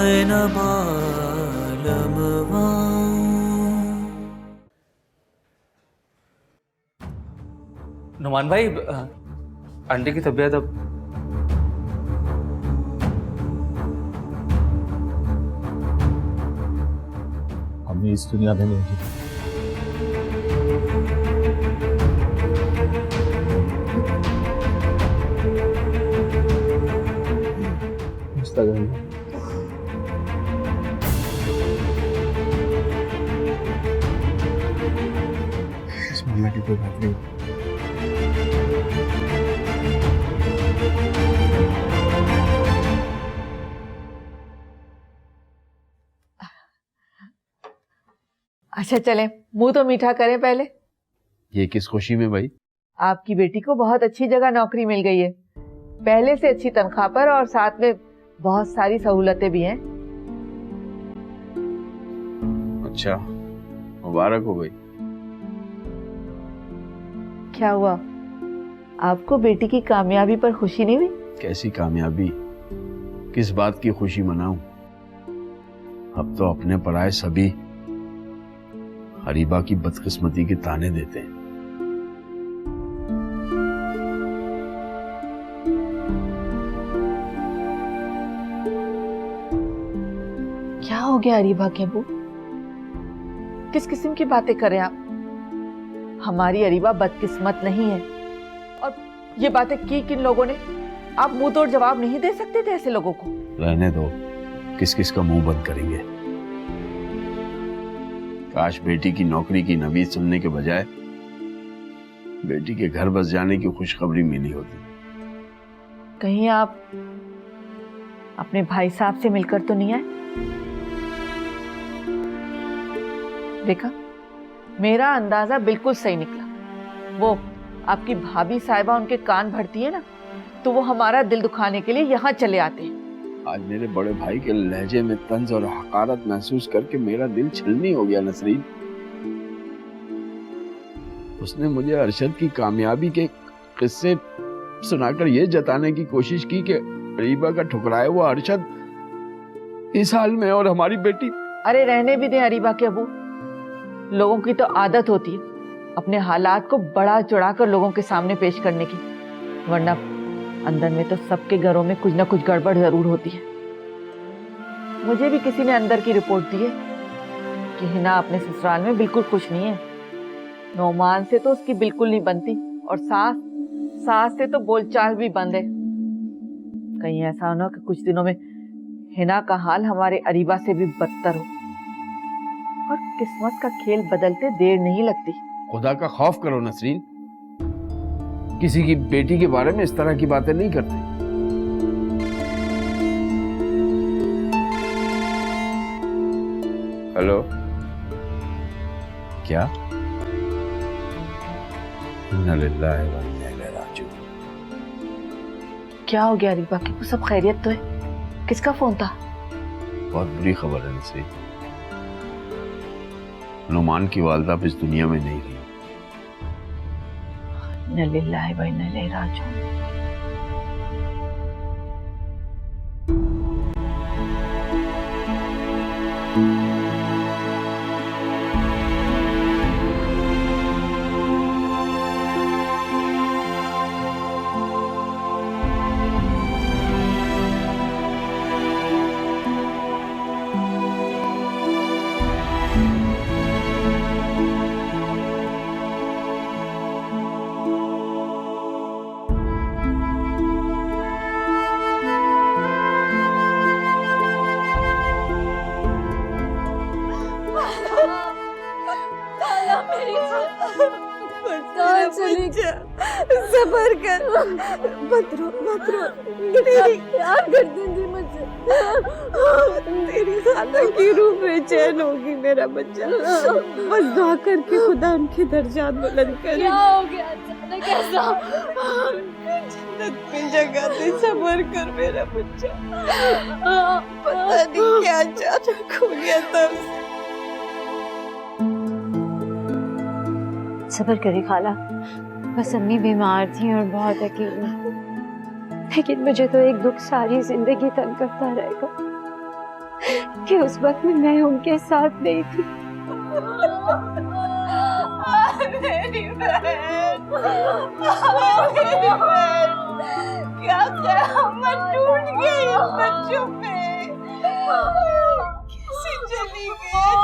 है न बालमवा। नुमान भाई, आंटी की तबीयत अब हमें इस दुनिया में नहीं जीना। इस मामले की कोई बात नहीं। अच्छा चलें, मुंह तो मीठा करें पहले। ये किस खुशी में भाई? आपकी बेटी को बहुत अच्छी जगह नौकरी मिल गई है, पहले से अच्छी तनख्वाह पर, और साथ में बहुत सारी सहूलतें भी हैं। अच्छा, मुबारक हो भाई। क्या हुआ, आपको बेटी की कामयाबी पर खुशी नहीं हुई? कैसी कामयाबी, किस बात की खुशी मनाऊं? अब तो अपने पराए सभी हरीबा की बदकिस्मती के ताने देते हैं। क्या हो गया अरीबा के अबू? किस किस्म की बातें करें आप? हमारी अरीबा बदकिस्मत नहीं है। और ये बातें की किन लोगों ने? आप मुंह तोड़ जवाब नहीं दे सकते थे ऐसे लोगों को। रहने दो, किस किस का मुंह बंद करेंगे। काश बेटी की नौकरी की नवीद सुनने के बजाय बेटी के घर बस जाने की खुशखबरी मिली होती। कहीं आप अपने भाई साहब से मिलकर तो नहीं आए? देखा, मेरा अंदाजा बिल्कुल सही निकला। वो आपकी भाभी साहिबा उनके कान भरती है ना, तो वो हमारा दिल दुखाने के लिए यहाँ चले आते हैं। आज मेरे बड़े भाई के लहजे में तंज और हकारत महसूस करके मेरा दिल छलनी हो गया नसरीन। उसने मुझे अरशद की कामयाबी के किस्से सुनाकर यह जताने की कोशिश की कि अरीबा का ठुकराया हुआ अरशद इस हाल में और हमारी बेटी। अरे रहने भी दें अरीबा के अबू, लोगों की तो आदत होती है अपने हालात को बढ़ा चढ़ाकर लोगों के सामने पेश करने की, वरना अंदर में तो सबके घरों में कुछ ना कुछ गड़बड़ जरूर होती है। मुझे भी किसी ने अंदर की रिपोर्ट दी है कि हिना अपने ससुराल में बिल्कुल खुश नहीं है। नौमान से तो उसकी बिल्कुल नहीं बनती, और सास से तो बोलचाल भी बंद है। कहीं ऐसा हो ना कि कुछ दिनों में हिना का हाल हमारे अरीबा से भी बदतर हो। और किस्मत का खेल बदलते देर नहीं लगती। खुदा का खौफ करो नसरीन, किसी की बेटी के बारे में इस तरह की बातें नहीं करते। हेलो, क्या? इन्ना लिल्लाहि व इन्ना इलैहि राजिऊन। क्या हो गया अरीबा की? सब खैरियत तो है? किसका फोन था? बहुत बुरी खबर है नसरीन, नुमान की वालदा अब इस दुनिया में नहीं रही। इन्ना लिल्लाहि व इन्ना इलैहि राजिऊन। सबर कर, मत रो मेरी प्यार कर दूंगी मुझे। तेरी खाला की रूह बेचैन होगी मेरा बच्चा। बस दुआ करके खुदा उनके दर्जात बुलंद करे। क्या हो गया अचानक ऐसा? जन्नत में जगह दे, सबर कर मेरा बच्चा। पता नहीं क्या अचानक हो गया तब से। सबर करे खाला, बस अम्मी बीमार थी और बहुत अकेली, लेकिन मुझे तो एक दुख सारी जिंदगी तंग करता रहेगा। कि उस वक्त में मैं उनके साथ नहीं थी। मेरी बहन, मेरी बहन, क्या क़यामत टूट गई उन बच्चों पे। कैसे चली गई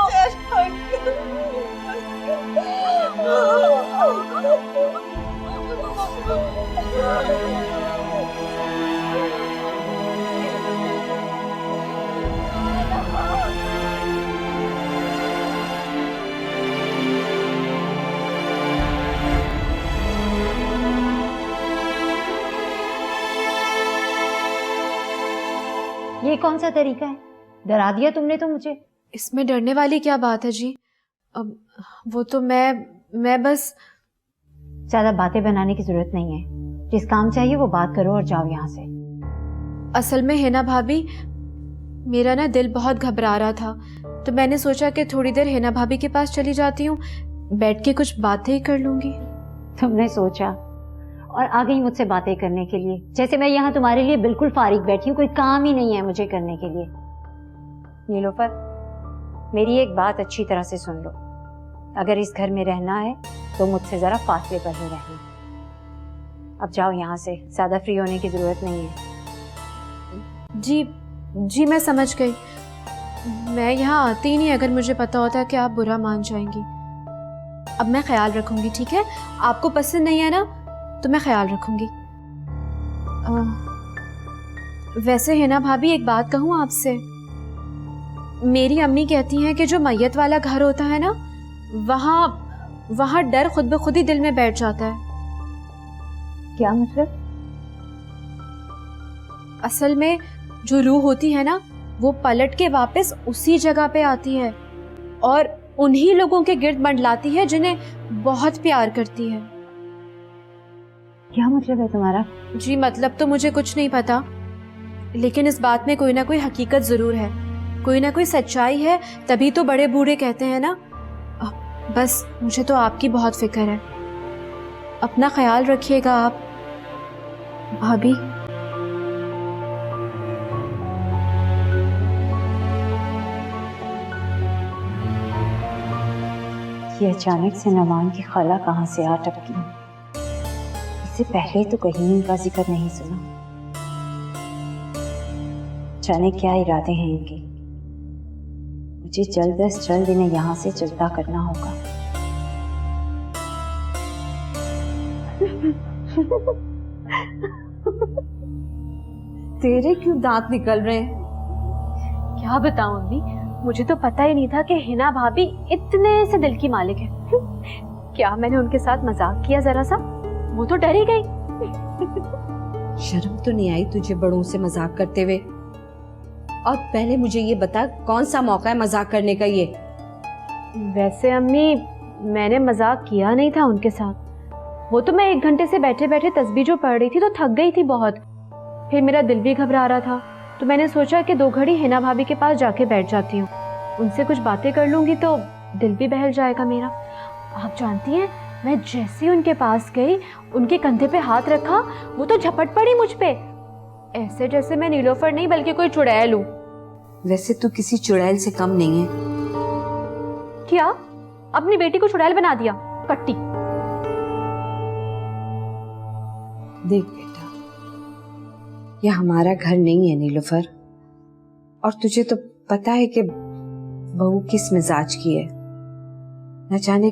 ये कौन सा तरीका है? डरा दिया तुमने तो मुझे। इसमें डरने वाली क्या बात है जी? अब वो तो मैं बस। ज्यादा बातें बनाने की जरूरत नहीं है। जिस काम चाहिए वो बात करो और जाओ यहाँ से। असल में है ना भाभी, मेरा ना दिल बहुत घबरा रहा था, तो मैंने सोचा कि थोड़ी देर हेना भाभी के पास चली जाती हूँ, बैठ के कुछ बातें ही कर लूंगी। तुमने सोचा और आ गई मुझसे बातें करने के लिए, जैसे मैं यहाँ तुम्हारे लिए बिल्कुल फारिग बैठी हूँ, कोई काम ही नहीं है मुझे करने के लिए। नीलोफर, मेरी एक बात अच्छी तरह से सुन लो। अगर इस घर में रहना है तो मुझसे जरा फासले पर ही रहना। अब जाओ यहाँ से, ज्यादा फ्री होने की जरूरत नहीं है। जी मैं समझ गई। मैं यहाँ आती ही नहीं अगर मुझे पता होता कि आप बुरा मान जाएंगी। अब मैं ख्याल रखूंगी, ठीक है? आपको पसंद नहीं है ना, तो मैं ख्याल रखूंगी। वैसे है ना भाभी, एक बात कहूँ आपसे। मेरी अम्मी कहती हैं कि जो मैयत वाला घर होता है ना, वहाँ डर खुद ब खुद ही दिल में बैठ जाता है। क्या मतलब? असल में जो रूह होती है ना, वो पलट के वापस उसी जगह पे आती है और उन्हीं लोगों के गिर्द मंडलाती है जिन्हें बहुत प्यार करती है। क्या मतलब है तुम्हारा? जी मतलब तो मुझे कुछ नहीं पता, लेकिन इस बात में कोई ना कोई हकीकत जरूर है, कोई ना कोई सच्चाई है, तभी तो बड़े बूढ़े कहते हैं ना। बस मुझे तो आपकी बहुत फिक्र है। अपना ख्याल रखिएगा आप भाभी। ये अचानक से नवान की खाला कहाँ से आ टपकी? इससे पहले तो कहीं इनका जिक्र नहीं सुना। जाने क्या इरादे हैं इनके। मुझे जल्द से जल्द इन्हें यहाँ से जुदा करना होगा। तेरे क्यों दांत निकल रहे हैं? क्या बताऊं अम्मी, मुझे तो पता ही नहीं था कि हिना भाभी इतने से दिल की मालिक है। क्या मैंने उनके साथ मजाक किया जरा सा? वो तो डर ही गई। शर्म तो नहीं आई तुझे बड़ों से मजाक करते हुए? और पहले मुझे ये बता, कौन सा मौका है मजाक करने का ये? वैसे अम्मी, मैंने मजाक किया नहीं था उनके साथ। वो तो मैं 1 घंटे से बैठे बैठे तस्बीह जो पढ़ रही थी तो थक गई थी बहुत। फिर मेरा दिल भी घबरा रहा था, तो मैंने सोचा कि 2 घड़ी हिना भाभी के पास जाके बैठ जाती हूँ, उनसे कुछ बातें कर लूंगी तो दिल भी बहल जाएगा मेरा। आप जानती हैं, मैं जैसे ही उनके पास गई, उनके कंधे पे हाथ रखा, वो तो झपट पड़ी मुझ पे, ऐसे जैसे मैं नीलोफर नहीं बल्कि कोई चुड़ैल हूँ। वैसे तू किसी चुड़ैल से कम नहीं है। क्या? अपनी बेटी को चुड़ैल बना दिया, कट्टी। देख बेटा, यह हमारा घर नहीं है नीलोफर, और तुझे तो पता है कि बहू किस मिजाज की है। न जाने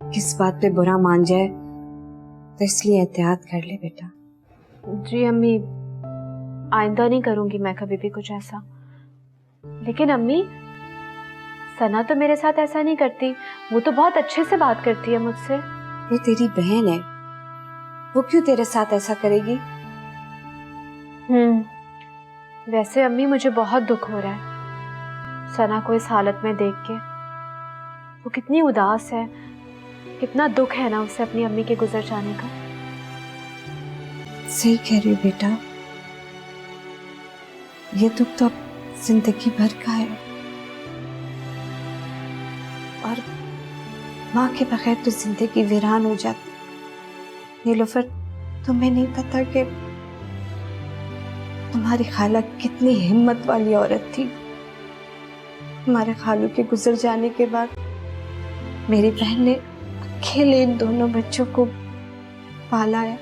किस बात पे बुरा मान जाए, तो इसलिए एहतियात कर ले बेटा। जी अम्मी, आइंदा नहीं करूंगी मैं कभी भी कुछ ऐसा। लेकिन अम्मी, सना तो मेरे साथ ऐसा नहीं करती, वो तो बहुत अच्छे से बात करती है मुझसे। वो तेरी बहन है, वो क्यों तेरे साथ ऐसा करेगी? वैसे अम्मी, मुझे बहुत दुख हो रहा है सना को इस हालत में देख के। वो कितनी उदास है, कितना दुख है ना उसे अपनी अम्मी के गुजर जाने का। सही कह रही हो बेटा, ये दुख तो अब जिंदगी भर का है, और माँ के बगैर तो जिंदगी वीरान हो जाती। नीलोफर, तुम्हें नहीं पता कि तुम्हारी खाला कितनी हिम्मत वाली औरत थी। हमारे खालू के गुजर जाने के बाद मेरी बहन ने अकेले इन दोनों बच्चों को पाला है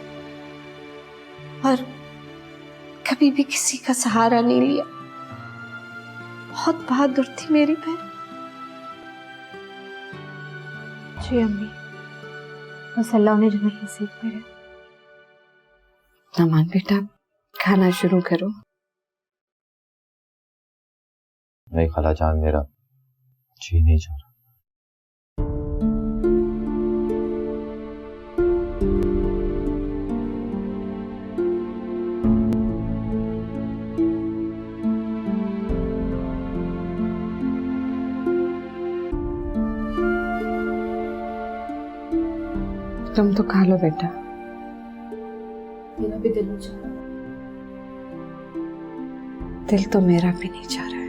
और कभी भी किसी का सहारा नहीं लिया। बहुत बहादुर थी मेरी बहन। जी अम्मी, बस अल्लाह उन्हें जन्नत नसीब करे। नमान बेटा, खाना शुरू करो। नहीं खाला जान, मेरा जी नहीं चाह रहा। तुम तो खा लो बेटा। मेरा भी दिल नहीं चाह रहा। दिल तो मेरा भी नहीं चाह रहा है।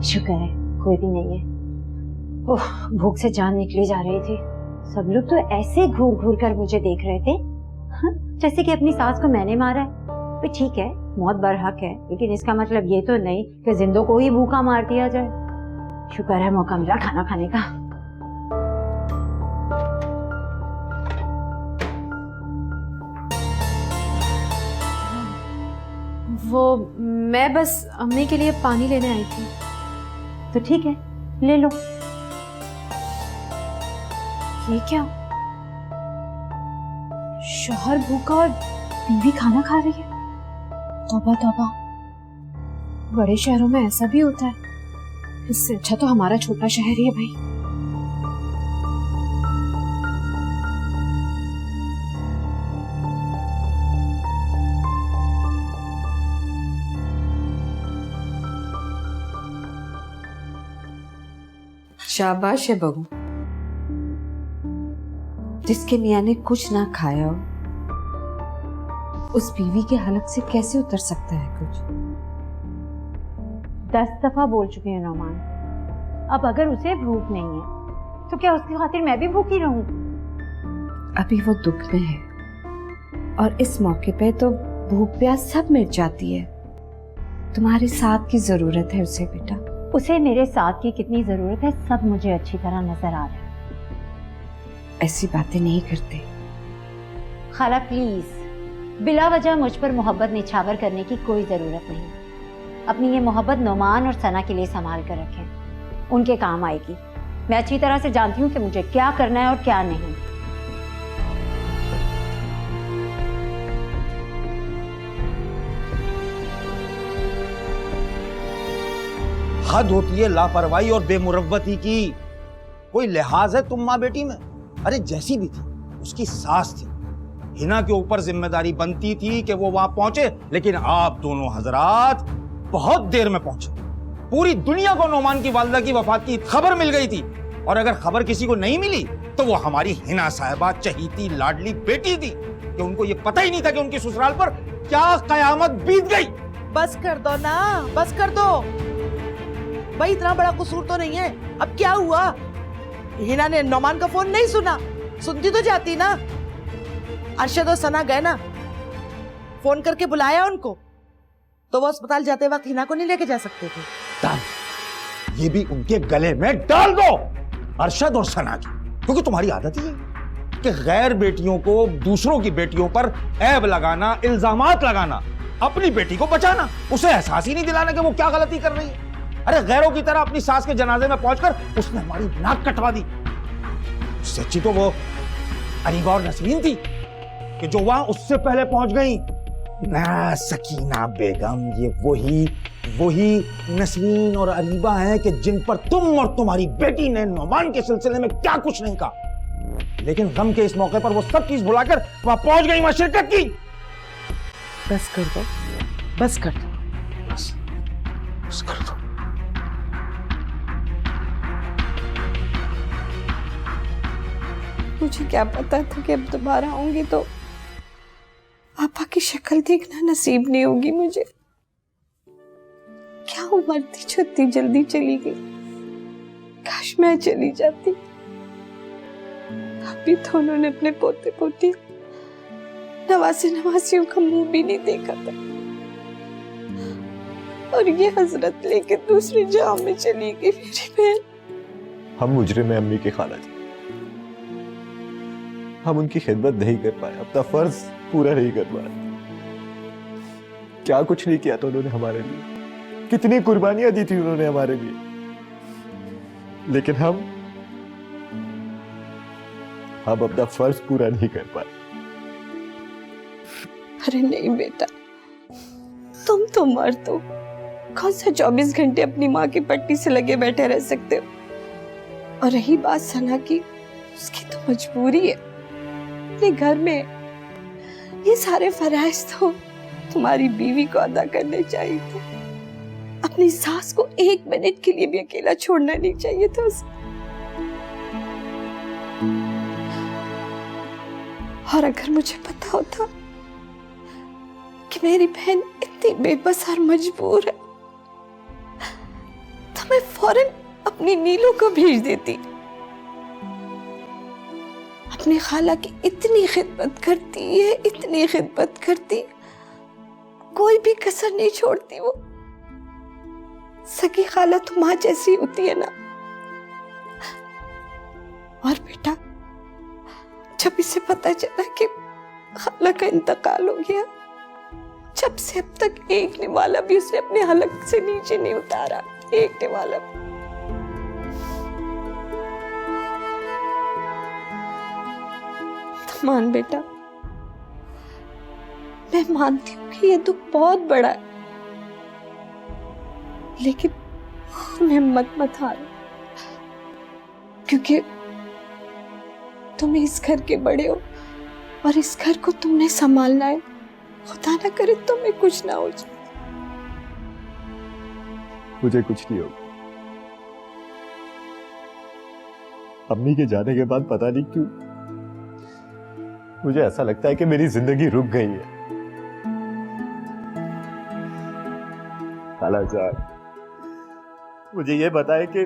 शुक्र है कोई भी नहीं है। ओह, भूख से जान निकली जा रही थी। सब लोग तो ऐसे घूर घूर कर मुझे देख रहे थे, हाँ? जैसे कि अपनी सास को मैंने मारा है। तो ठीक है, मौत बरहक है, लेकिन इसका मतलब ये तो नहीं कि जिंदों को ही भूखा मार दिया जाए। शुक्र है मौका मिला खाना खाने का। वो मैं बस अम्मी के लिए पानी लेने आई थी। तो ठीक है, ले लो। ये क्या? शौहर भूखा और बीवी खाना खा रही है? तौबा तौबा, बड़े शहरों में ऐसा भी होता है। इससे अच्छा तो हमारा छोटा शहर ही है भाई। शाबाश है बहू, जिसके मियाँ ने कुछ ना खाया हो उस बीवी के हलक से कैसे उतर सकता है कुछ। 10 दफा बोल चुकी हूँ नौमान, अब अगर उसे भूख नहीं है तो क्या उसकी खातिर मैं भी भूखी रहूं? अभी वो दुख में है और इस मौके पे तो भूख प्यास सब मिट जाती है। तुम्हारे साथ की जरूरत है उसे बेटा। उसे मेरे साथ की कितनी जरूरत है सब मुझे अच्छी तरह नजर आ रहा है। ऐसी बातें नहीं करते। खाला प्लीज, बिला वजह मुझ पर मोहब्बत निछावर करने की कोई जरूरत नहीं। अपनी ये मोहब्बत नौमान और सना के लिए संभाल कर रखें, उनके काम आएगी। मैं अच्छी तरह से जानती हूँ कि मुझे क्या करना है और क्या नहीं। हद होती है लापरवाही और बेमुरव्वती की। कोई लिहाज है तुम माँ बेटी में? अरे जैसी भी थी उसकी सास थी। हिना के ऊपर जिम्मेदारी बनती थी कि वो वहां पहुंचे, लेकिन आप दोनों हजरात बहुत देर में पहुंचे। पूरी दुनिया को नौमान की वालिदा की वफात की खबर मिल गई थी, और अगर खबर किसी को नहीं मिली तो वो हमारी हिना साहिबा चहीती लाडली बेटी थी कि उनको ये पता ही नहीं था कि उनकी ससुराल पर क्या कयामत बीत गई। बस कर दो ना, बस कर दो भाई, इतना बड़ा कसूर तो नहीं है। अब क्या हुआ? हिना ने नौमान का फोन नहीं सुना, सुनती तो जाती ना। अरशद और सना गए ना, फोन करके बुलाया उनको, तो वो अस्पताल जाते वक्त हिना को नहीं लेके जा सकते थे। डाल, ये भी उनके गले में डाल दो, अरशद और सना की, क्योंकि तुम्हारी आदत ही है कि गैर बेटियों को दूसरों की बेटियों पर ऐब लगाना, इल्जामात लगाना, अपनी बेटी को बचाना, उसे एहसास ही नहीं दिलाना कि वो क्या गलती कर रही है। अरे गैरों की तरह अपनी सास के जनाजे में पहुंचकर उसने हमारी नाक कटवा दी। उससे अच्छी तो वो अरीबा और नसरीन थी कि जो वहां उससे पहले पहुंच गई ना। सकीना बेगम, ये वही नसरीन और अरीबा हैं कि जिन पर तुम और तुम्हारी बेटी ने नौमान के सिलसिले में क्या कुछ नहीं कहा, लेकिन गम के इस मौके पर वो सब चीज भुलाकर वहां पहुंच गई, वहां शिरकत की। बस कर दो, बस कर दो, बस कर दो। मुझे क्या पता था कि अब दोबारा आऊंगी तो पापा की शक्ल देखना नसीब नहीं होगी मुझे। क्या उम्र थी जो इतनी जल्दी चली गई। काश मैं चली जाती। भी तो उन्होंने अपने पोते पोती नवासी नवासियों का मुंह भी नहीं देखा था, और ये हजरत लेके दूसरी जाम में चली गई मेरी बहन। हम मुजरिम हैं अम्मी की खाला जी, हम उनकी खिदमत नहीं कर पाए, अपना फर्ज पूरा नहीं कर पाए। क्या कुछ नहीं किया था उन्होंने हमारे लिए, कितनी कुर्बानियां दी थी उन्होंने हमारे लिए, लेकिन हम अपना फर्ज पूरा नहीं कर पाए। अरे नहीं बेटा, तुम तो मर्द हो, कौन सा 24 घंटे अपनी माँ की पट्टी से लगे बैठे रह सकते हो। और रही बात सना की, उसकी तो मजबूरी है, अपने घर में ये सारे फराइज तो तुम्हारी बीवी को अदा करने चाहिए थे। अपनी सास को 1 मिनट के लिए भी अकेला छोड़ना नहीं चाहिए था उसे। और अगर मुझे पता होता कि मेरी बहन इतनी बेबस और मजबूर है, तो मैं फौरन अपनी नीलू को भेज देती। अपनी खाला की इतनी खिदमत करती है, इतनी खिदमत करती, कोई भी कसर नहीं छोड़ती वो। सगी खाला तो माँ जैसी होती है ना। और बेटा, जब इसे पता चला कि खाला का इंतकाल हो गया, जब से अब तक एक निवाला भी उसने अपने हलक से नीचे नहीं उतारा, एक निवाला भी। तो मान बेटा, मैं मानती हूँ कि ये दुख बहुत बड़ा है, लेकिन हिम्मत मत हारो, क्योंकि तुम इस घर के बड़े हो और इस घर को तुमने संभालना है। खुदा ना करे तुम्हें कुछ ना हो जाए। मुझे कुछ नहीं होगा। अम्मी के जाने के बाद पता नहीं क्यों मुझे ऐसा लगता है कि मेरी जिंदगी रुक गई है। खाला जान, मुझे ये बताए कि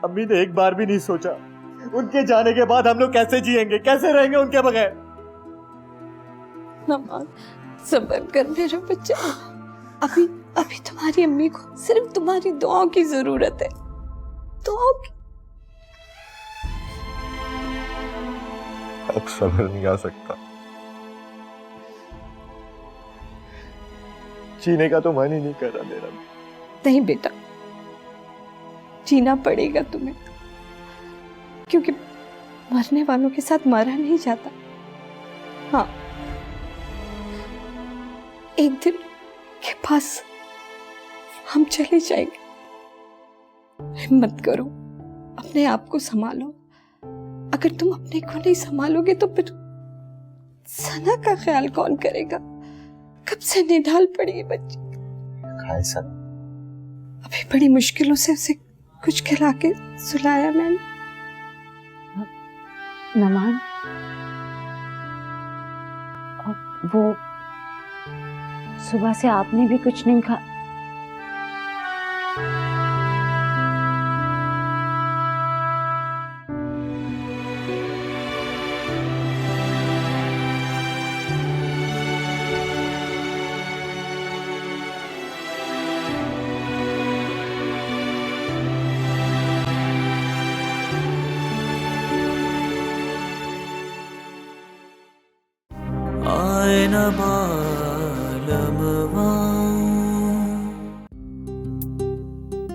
अम्मी ने एक बार भी नहीं सोचा उनके जाने के बाद हम लोग कैसे जिएंगे, कैसे रहेंगे उनके बगैर। नमाज सब्र कर मेरा बच्चा, अभी अभी तुम्हारी अम्मी को सिर्फ तुम्हारी दुआओं की जरूरत है, दुआओं की। अब सब्र नहीं आ सकता, जीने का तो मन ही नहीं कर रहा मेरा। नहीं बेटा, जीना पड़ेगा तुम्हें, क्योंकि मरने वालों के साथ मरा नहीं जाता। हाँ, एक दिन के पास हम चले जाएंगे। हिम्मत करो, अपने आप को संभालो। अगर तुम अपने को नहीं संभालोगे तो फिर सना का ख्याल कौन करेगा? कब से निढाल पड़ी है बच्ची। खाए सना, अभी बड़ी मुश्किलों से उसे कुछ खिला के सुलाया मैंने। नमान, वो सुबह से आपने भी कुछ नहीं खा।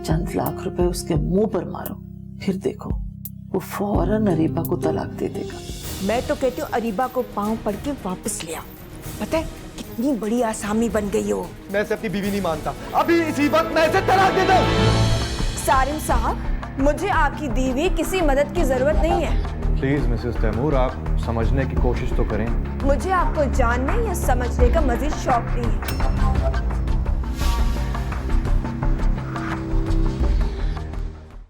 चंद लाख रुपए उसके मुंह पर मारो, फिर देखो वो फौरन अरीबा को तलाक दे देगा। मैं तो कहती हूँ अरीबा को पांव पड़ के वापस ले आओ। पता है कितनी बड़ी आसामी बन गई हो। मैं इसे अपनी बीवी नहीं मानता, अभी इसी वक्त मैं इसे तलाक दे दूं। सारिम साहब, मुझे आपकी दी हुई किसी मदद की जरूरत नहीं है। प्लीज मिसेस तैमूर, आप समझने की कोशिश तो करें। मुझे आपको जानने या समझने का मजीद शौक नहीं है।